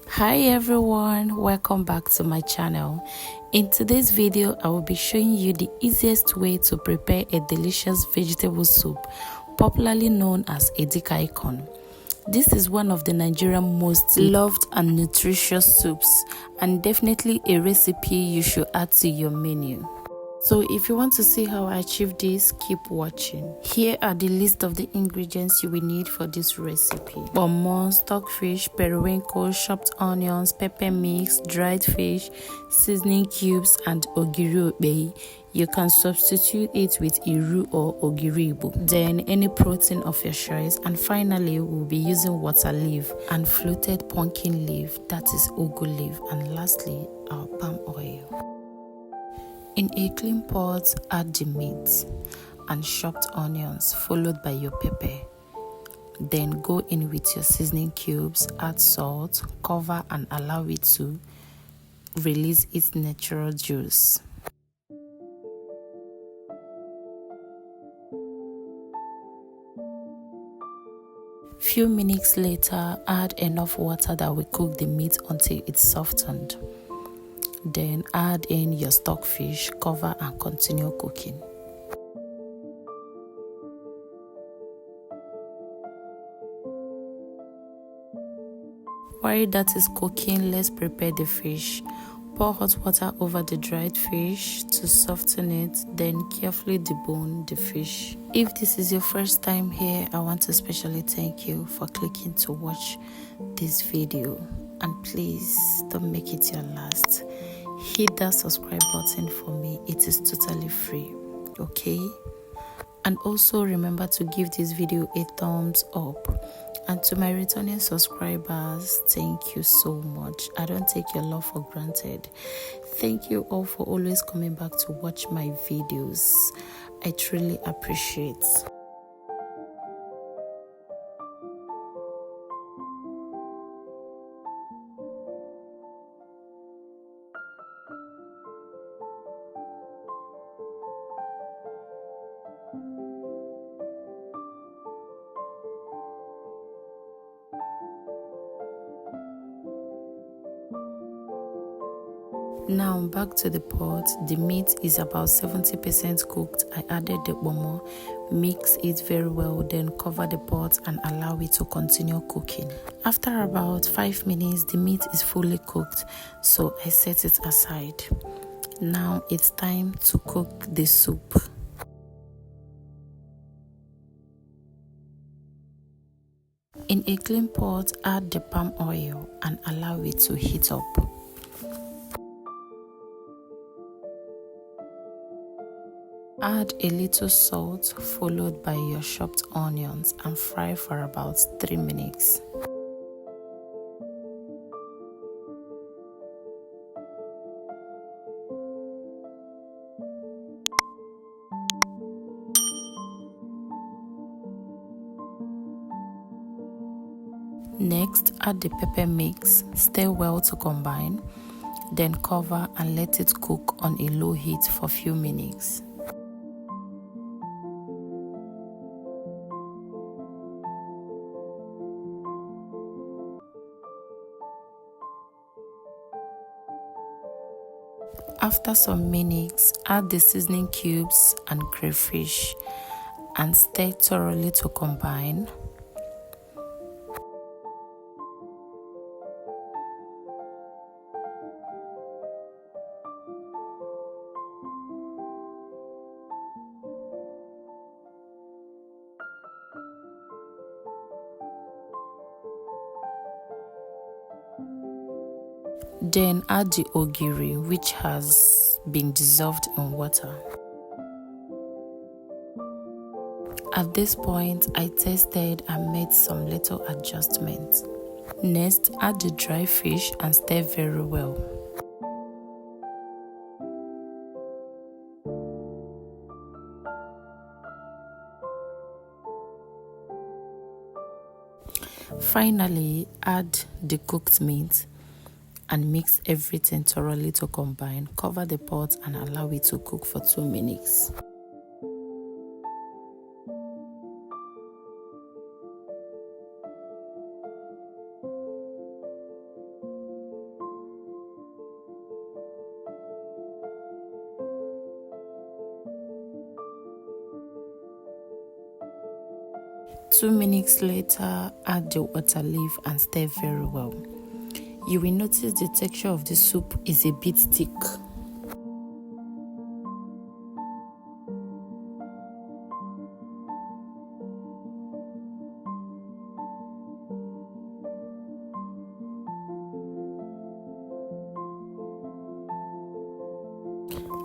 Hi everyone, welcome back to my channel. In today's video, I will be showing you the easiest way to prepare a delicious vegetable soup, popularly known as Edikang Ikong. This is one of the Nigerian most loved and nutritious soups, and definitely a recipe you should add to your menu. So if you want to see how I achieve this, keep watching. Here are the list of the ingredients you will need for this recipe. Pomo, stockfish, periwinkle, chopped onions, pepper mix, dried fish, seasoning cubes, and ogiri obe. You can substitute it with iru or ogiribo. Then any protein of your choice. And finally, we'll be using water leaf and fluted pumpkin leaf, that is ugu leaf. And lastly, our palm oil. In a clean pot, add the meat and chopped onions followed by your pepper. Then go in with your seasoning cubes, add salt, cover and allow it to release its natural juice. Few minutes later, add enough water that will cook the meat until it's softened. Then add in your stockfish, cover and continue cooking. While that is cooking, let's prepare the fish. Pour hot water over the dried fish to soften it, then carefully debone the fish. If this is your first time here, I want to especially thank you for clicking to watch this video. And please don't make it your last. Hit that subscribe button for me. It is totally free, okay? And also remember to give this video a thumbs up. And to my returning subscribers, thank you so much. I don't take your love for granted. Thank you all for always coming back to watch my videos. I truly appreciate. Now back to the pot. The meat is about 70% cooked. I added the pomo, mix it very well, then cover the pot and allow it to continue cooking. After about 5 minutes, the meat is fully cooked, so I set it aside. Now it's time to cook the soup. In a clean pot, add the palm oil and allow it to heat up. Add a little salt followed by your chopped onions and fry for about 3 minutes. Next, add the pepper mix, stir well to combine, then cover and let it cook on a low heat for a few minutes. After some minutes, add the seasoning cubes and crayfish and stir thoroughly to combine. Then add the ogiri, which has been dissolved in water. At this point, I tasted and made some little adjustments. Next, add the dry fish and stir very well. Finally, add the cooked meat and mix everything thoroughly to combine. Cover the pot and allow it to cook for 2 minutes. 2 minutes later, add the water leaf and stir very well. You will notice the texture of the soup is a bit thick.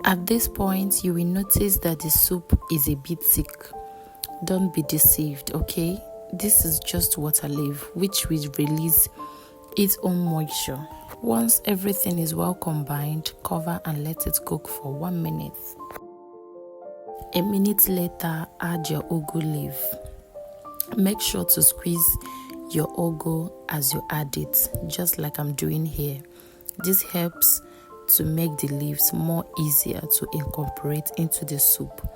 At this point, you will notice that the soup is a bit thick. Don't be deceived, okay? This is just water leaf, which will release its own moisture. Once everything is well combined, cover and let it cook for 1 minute. A minute later, add your ugu leaf. Make sure to squeeze your ugu as you add it, just like I'm doing here. This helps to make the leaves more easier to incorporate into the soup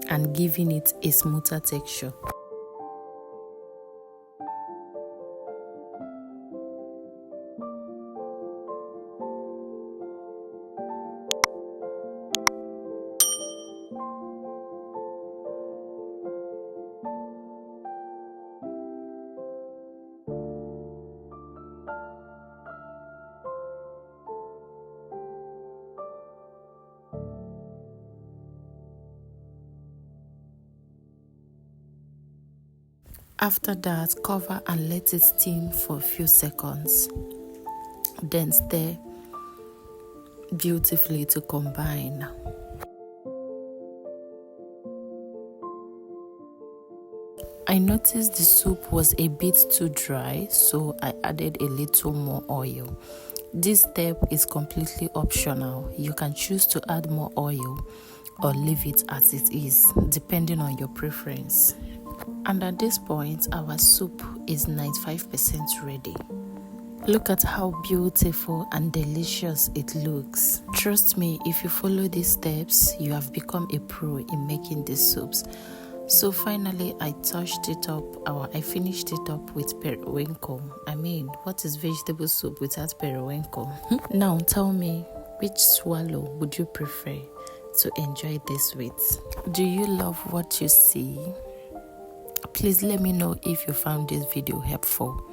and giving it a smoother texture. After that, cover and let it steam for a few seconds. Then stir beautifully to combine. I noticed the soup was a bit too dry, so I added a little more oil. This step is completely optional. You can choose to add more oil or leave it as it is, depending on your preference. And at this point, our soup is 95% ready. Look at how beautiful and delicious it looks. Trust me, if you follow these steps, you have become a pro in making these soups. So finally, I finished it up with periwinkle. What is vegetable soup without periwinkle? Now tell me, which swallow would you prefer to enjoy this with? Do you love what you see? Please let me know if you found this video helpful.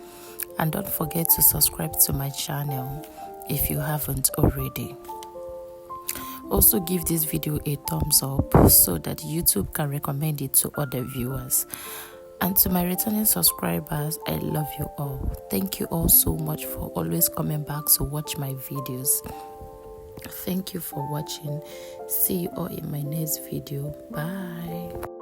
And don't forget to subscribe to my channel if you haven't already. Also give this video a thumbs up so that YouTube can recommend it to other viewers. And to my returning subscribers, I love you all. Thank you all so much for always coming back to watch my videos. Thank you for watching. See you all in my next video. Bye.